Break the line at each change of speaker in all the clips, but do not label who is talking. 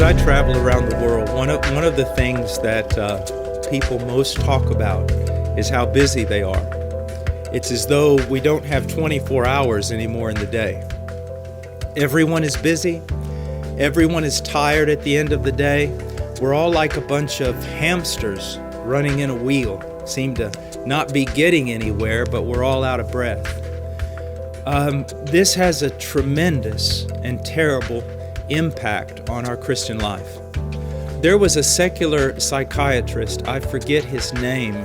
As I travel around the world, one of the things that people most talk about is how busy they are. It's as though we don't have 24 hours anymore in the day. Everyone is busy. Everyone is tired at the end of the day. We're all like a bunch of hamsters running in a wheel. Seem to not be getting anywhere, but we're all out of breath. This has a tremendous and terrible impact on our Christian life. There was a secular psychiatrist, I forget his name,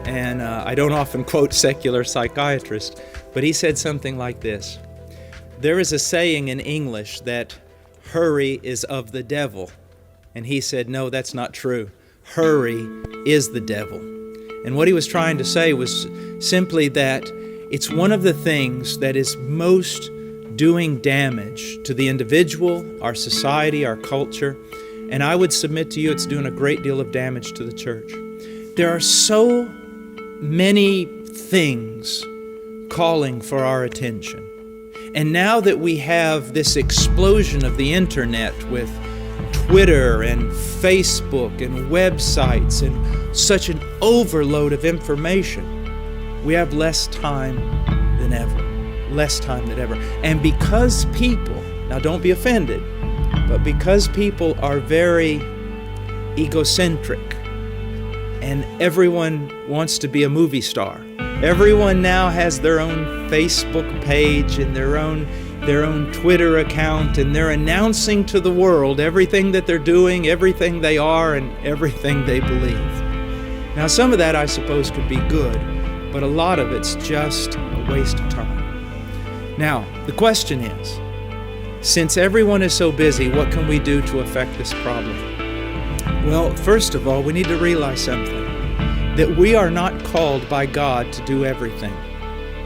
and I don't often quote secular psychiatrists, but he said something like this: there is a saying in English that hurry is of the devil. And he said, no, that's not true. Hurry is the devil. And what he was trying to say was simply that it's one of the things that is most doing damage to the individual, our society, our culture. And I would submit to you it's doing a great deal of damage to the church. There are so many things calling for our attention. And now that we have this explosion of the internet with Twitter and Facebook and websites and such an overload of information, we have less time than ever. Less time than ever. And because people, now don't be offended, but because people are very egocentric and everyone wants to be a movie star, everyone now has their own Facebook page and their own Twitter account, and they're announcing to the world everything that they're doing, everything they are, and everything they believe. Now, some of that, I suppose, could be good, but a lot of it's just a waste of time. Now, the question is, since everyone is so busy, what can we do to affect this problem? Well, first of all, we need to realize something, that we are not called by God to do everything.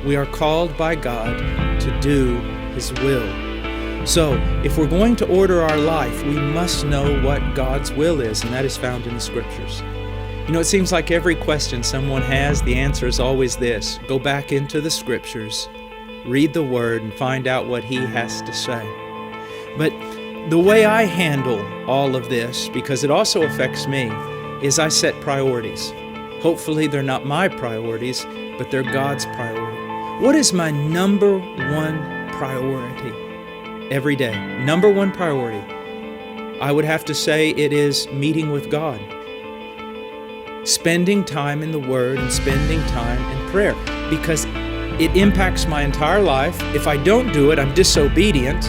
We are called by God to do His will. So, if we're going to order our life, we must know what God's will is, and that is found in the Scriptures. You know, it seems like every question someone has, the answer is always this: go back into the Scriptures, read the Word, and find out what He has to say. But the way I handle all of this, because it also affects me, is I set priorities. Hopefully they're not my priorities, but they're God's priority. What is my number one priority every day? Number one priority. I would have to say it is meeting with God. Spending time in the Word and spending time in prayer, because it impacts my entire life. If I don't do it, I'm disobedient.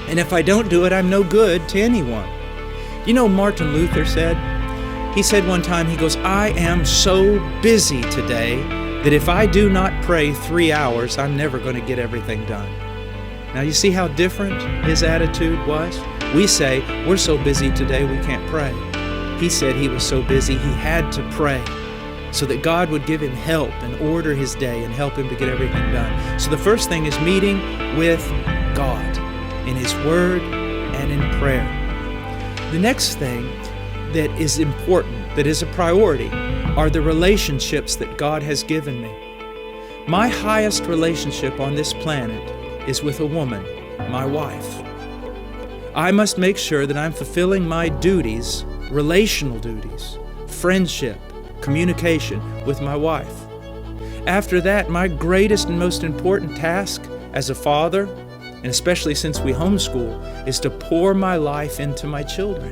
And if I don't do it, I'm no good to anyone. You know, Martin Luther said, he said one time, he goes, I am so busy today that if I do not pray 3 hours, I'm never going to get everything done. Now, you see how different his attitude was? We say, we're so busy today we can't pray. He said he was so busy he had to pray so that God would give him help and order his day and help him to get everything done. So the first thing is meeting with God in His Word and in prayer. The next thing that is important, that is a priority, are the relationships that God has given me. My highest relationship on this planet is with a woman, my wife. I must make sure that I'm fulfilling my duties, relational duties, friendship, communication with my wife. After that, my greatest and most important task as a father, and especially since we homeschool, is to pour my life into my children.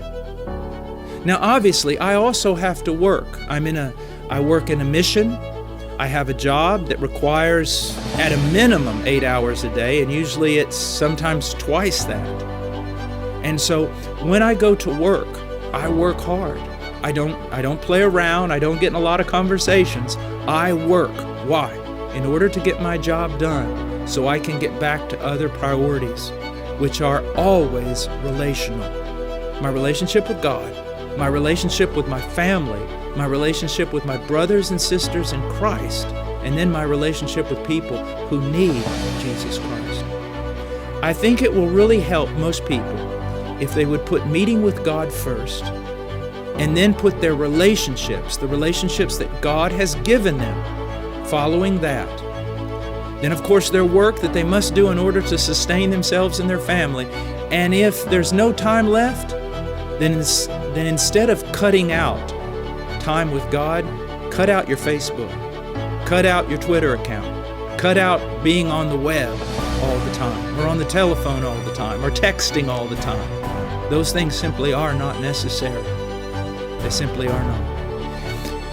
Now, obviously, I also have to work. I work in a mission. I have a job that requires at a minimum 8 hours a day, and usually it's sometimes twice that. And so when I go to work, I work hard. I don't play around. I don't get in a lot of conversations. I work. Why? In order to get my job done, so I can get back to other priorities, which are always relational. My relationship with God, my relationship with my family, my relationship with my brothers and sisters in Christ, and then my relationship with people who need Jesus Christ. I think it will really help most people if they would put meeting with God first, and then put their relationships, the relationships that God has given them, following that. Then, of course, their work that they must do in order to sustain themselves and their family. And if there's no time left, then instead of cutting out time with God, cut out your Facebook, cut out your Twitter account, cut out being on the web all the time, or on the telephone all the time, or texting all the time. Those things simply are not necessary. They simply are not.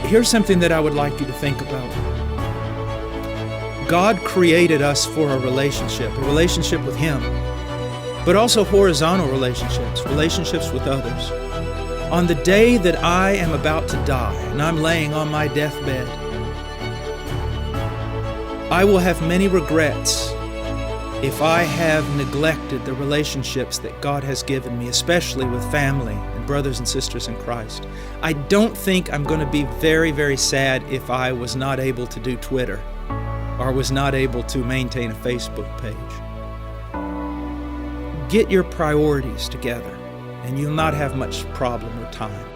Here's something that I would like you to think about. God created us for a relationship with Him, but also horizontal relationships with others. On the day that I am about to die and I'm laying on my deathbed, I will have many regrets if I have neglected the relationships that God has given me, especially with family and brothers and sisters in Christ. I don't think I'm going to be very, very sad if I was not able to do Twitter or was not able to maintain a Facebook page. Get your priorities together, and you'll not have much problem or time.